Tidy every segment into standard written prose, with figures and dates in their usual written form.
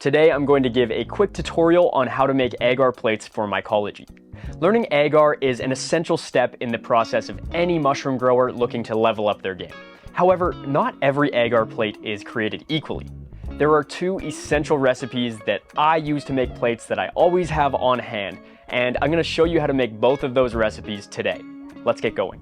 Today I'm going to give a quick tutorial on how to make agar plates for mycology. Learning agar is an essential step in the process of any mushroom grower looking to level up their game. However, not every agar plate is created equally. There are two essential recipes that I use to make plates that I always have on hand, and I'm going to show you how to make both of those recipes today. Let's get going.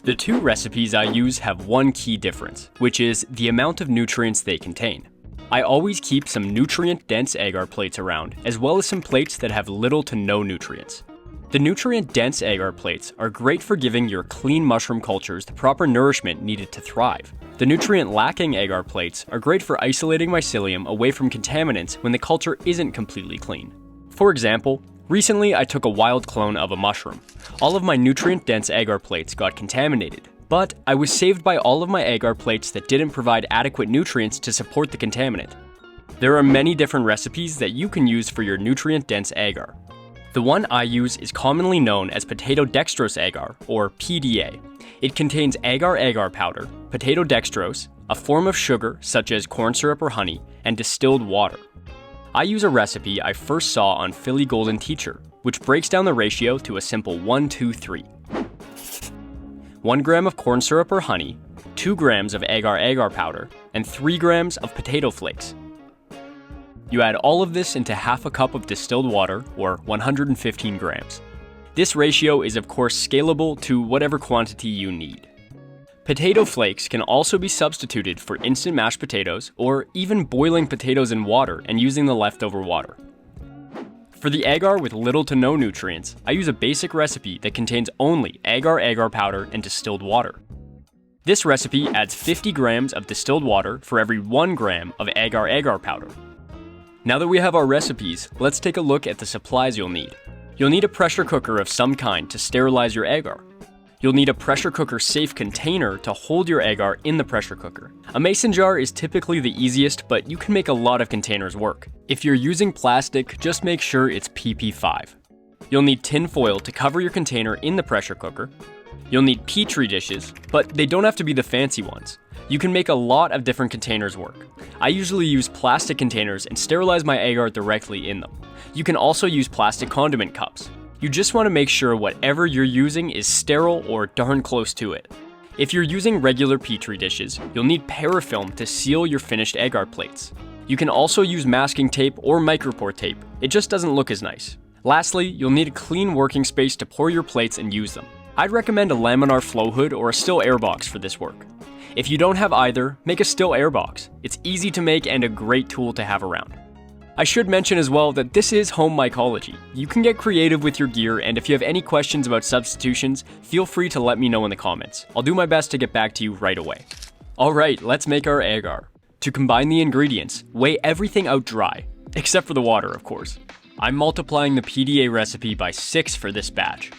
The two recipes I use have one key difference, which is the amount of nutrients they contain. I always keep some nutrient-dense agar plates around, as well as some plates that have little to no nutrients. The nutrient-dense agar plates are great for giving your clean mushroom cultures the proper nourishment needed to thrive. The nutrient-lacking agar plates are great for isolating mycelium away from contaminants when the culture isn't completely clean. For example, recently I took a wild clone of a mushroom. All of my nutrient-dense agar plates got contaminated, but I was saved by all of my agar plates that didn't provide adequate nutrients to support the contaminant. There are many different recipes that you can use for your nutrient-dense agar. The one I use is commonly known as potato dextrose agar, or PDA. It contains agar powder, potato dextrose, a form of sugar such as corn syrup or honey, and distilled water. I use a recipe I first saw on Philly Golden Teacher, which breaks down the ratio to a simple 1-2-3. 1 gram of corn syrup or honey, 2 grams of agar powder, and 3 grams of potato flakes. You add all of this into half a cup of distilled water, or 115 grams. This ratio is of course scalable to whatever quantity you need. Potato flakes can also be substituted for instant mashed potatoes, or even boiling potatoes in water and using the leftover water. For the agar with little to no nutrients, I use a basic recipe that contains only agar powder and distilled water. This recipe adds 50 grams of distilled water for every 1 gram of agar powder. Now that we have our recipes, let's take a look at the supplies you'll need. You'll need a pressure cooker of some kind to sterilize your agar. You'll need a pressure cooker safe container to hold your agar in the pressure cooker. A mason jar is typically the easiest, but you can make a lot of containers work. If you're using plastic, just make sure it's PP5. You'll need tin foil to cover your container in the pressure cooker. You'll need petri dishes, but they don't have to be the fancy ones. You can make a lot of different containers work. I usually use plastic containers and sterilize my agar directly in them. You can also use plastic condiment cups. You just want to make sure whatever you're using is sterile or darn close to it. If you're using regular petri dishes, you'll need parafilm to seal your finished agar plates. You can also use masking tape or micropore tape. It just doesn't look as nice. Lastly, you'll need a clean working space to pour your plates and use them. I'd recommend a laminar flow hood or a still air box for this work. If you don't have either, make a still air box. It's easy to make and a great tool to have around. I should mention as well that this is home mycology. You can get creative with your gear, and if you have any questions about substitutions, feel free to let me know in the comments. I'll do my best to get back to you right away. Alright, let's make our agar. To combine the ingredients, weigh everything out dry, except for the water of course. I'm multiplying the PDA recipe by 6 for this batch.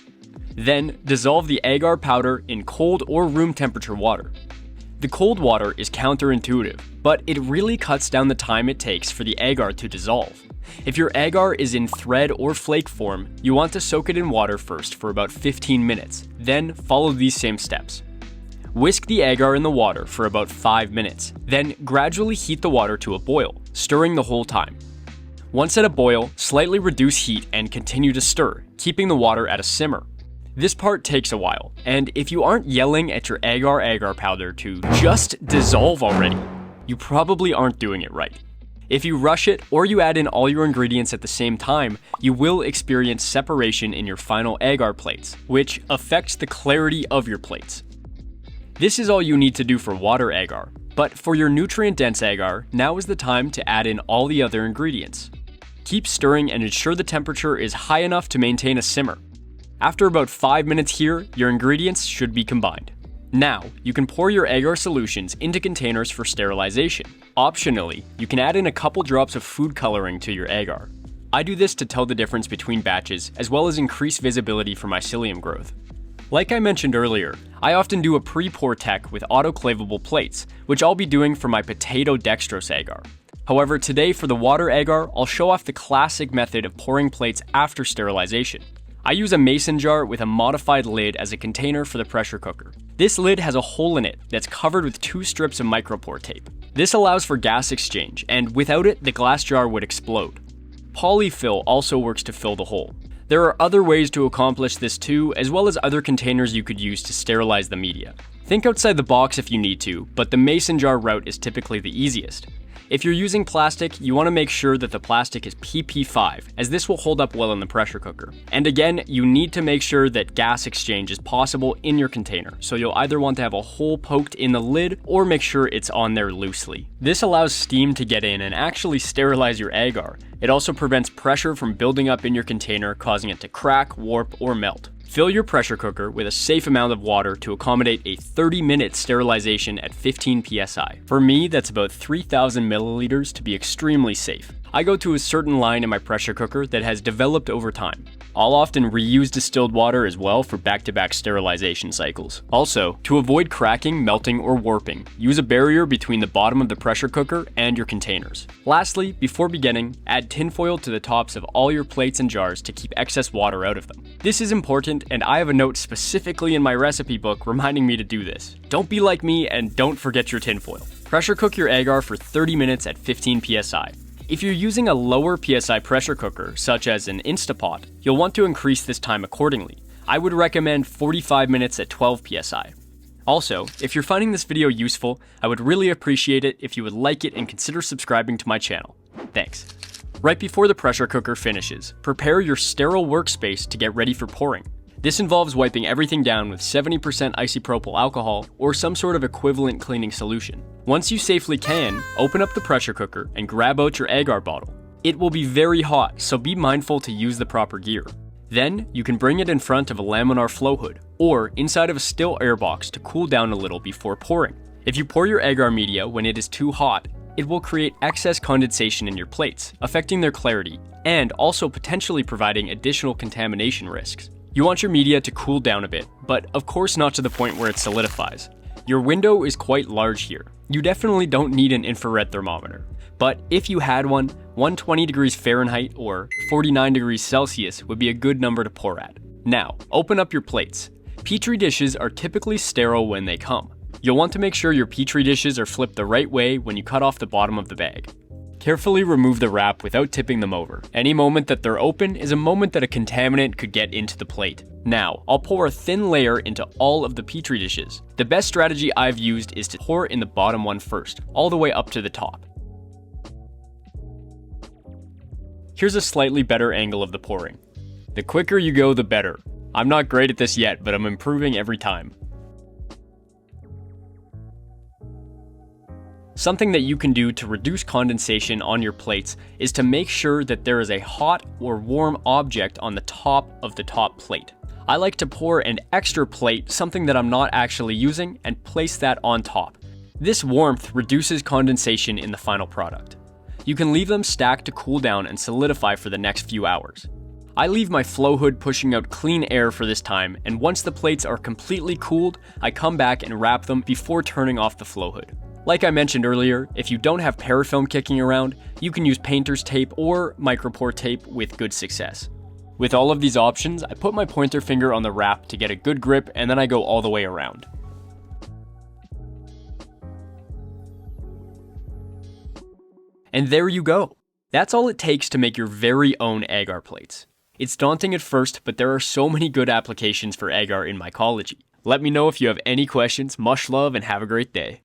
Then, dissolve the agar powder in cold or room temperature water. The cold water is counterintuitive, but it really cuts down the time it takes for the agar to dissolve. If your agar is in thread or flake form, you want to soak it in water first for about 15 minutes, then follow these same steps. Whisk the agar in the water for about 5 minutes, then gradually heat the water to a boil, stirring the whole time. Once at a boil, slightly reduce heat and continue to stir, keeping the water at a simmer. This part takes a while, and if you aren't yelling at your agar powder to just dissolve already, you probably aren't doing it right. If you rush it or you add in all your ingredients at the same time, you will experience separation in your final agar plates, which affects the clarity of your plates. This is all you need to do for water agar, but for your nutrient-dense agar, now is the time to add in all the other ingredients. Keep stirring and ensure the temperature is high enough to maintain a simmer. After about 5 minutes here, your ingredients should be combined. Now, you can pour your agar solutions into containers for sterilization. Optionally, you can add in a couple drops of food coloring to your agar. I do this to tell the difference between batches, as well as increase visibility for mycelium growth. Like I mentioned earlier, I often do a pre-pour tech with autoclavable plates, which I'll be doing for my potato dextrose agar. However, today for the water agar, I'll show off the classic method of pouring plates after sterilization. I use a mason jar with a modified lid as a container for the pressure cooker. This lid has a hole in it that's covered with 2 strips of micropore tape. This allows for gas exchange, and without it, the glass jar would explode. Polyfill also works to fill the hole. There are other ways to accomplish this too, as well as other containers you could use to sterilize the media. Think outside the box if you need to, but the mason jar route is typically the easiest. If you're using plastic, you want to make sure that the plastic is PP5, as this will hold up well in the pressure cooker. And again, you need to make sure that gas exchange is possible in your container, so you'll either want to have a hole poked in the lid or make sure it's on there loosely. This allows steam to get in and actually sterilize your agar. It also prevents pressure from building up in your container, causing it to crack, warp, or melt. Fill your pressure cooker with a safe amount of water to accommodate a 30-minute sterilization at 15 psi. For me, that's about 3,000 milliliters to be extremely safe. I go to a certain line in my pressure cooker that has developed over time. I'll often reuse distilled water as well for back-to-back sterilization cycles. Also, to avoid cracking, melting, or warping, use a barrier between the bottom of the pressure cooker and your containers. Lastly, before beginning, add tinfoil to the tops of all your plates and jars to keep excess water out of them. This is important, and I have a note specifically in my recipe book reminding me to do this. Don't be like me and don't forget your tinfoil. Pressure cook your agar for 30 minutes at 15 psi. If you're using a lower PSI pressure cooker, such as an Instapot, you'll want to increase this time accordingly. I would recommend 45 minutes at 12 psi. Also, if you're finding this video useful, I would really appreciate it if you would like it and consider subscribing to my channel. Thanks. Right before the pressure cooker finishes, prepare your sterile workspace to get ready for pouring. This involves wiping everything down with 70% isopropyl alcohol or some sort of equivalent cleaning solution. Once you safely can, open up the pressure cooker and grab out your agar bottle. It will be very hot, so be mindful to use the proper gear. Then, you can bring it in front of a laminar flow hood, or inside of a still air box to cool down a little before pouring. If you pour your agar media when it is too hot, it will create excess condensation in your plates, affecting their clarity, and also potentially providing additional contamination risks. You want your media to cool down a bit, but of course not to the point where it solidifies. Your window is quite large here. You definitely don't need an infrared thermometer. But if you had one, 120 degrees Fahrenheit or 49 degrees Celsius would be a good number to pour at. Now, open up your plates. Petri dishes are typically sterile when they come. You'll want to make sure your Petri dishes are flipped the right way when you cut off the bottom of the bag. Carefully remove the wrap without tipping them over. Any moment that they're open is a moment that a contaminant could get into the plate. Now, I'll pour a thin layer into all of the Petri dishes. The best strategy I've used is to pour in the bottom one first, all the way up to the top. Here's a slightly better angle of the pouring. The quicker you go, the better. I'm not great at this yet, but I'm improving every time. Something that you can do to reduce condensation on your plates is to make sure that there is a hot or warm object on the top of the top plate. I like to pour an extra plate, something that I'm not actually using, and place that on top. This warmth reduces condensation in the final product. You can leave them stacked to cool down and solidify for the next few hours. I leave my flow hood pushing out clean air for this time, and once the plates are completely cooled, I come back and wrap them before turning off the flow hood. Like I mentioned earlier, if you don't have parafilm kicking around, you can use painter's tape or micropore tape with good success. With all of these options, I put my pointer finger on the wrap to get a good grip, and then I go all the way around. And there you go. That's all it takes to make your very own agar plates. It's daunting at first, but there are so many good applications for agar in mycology. Let me know if you have any questions. Much love and have a great day.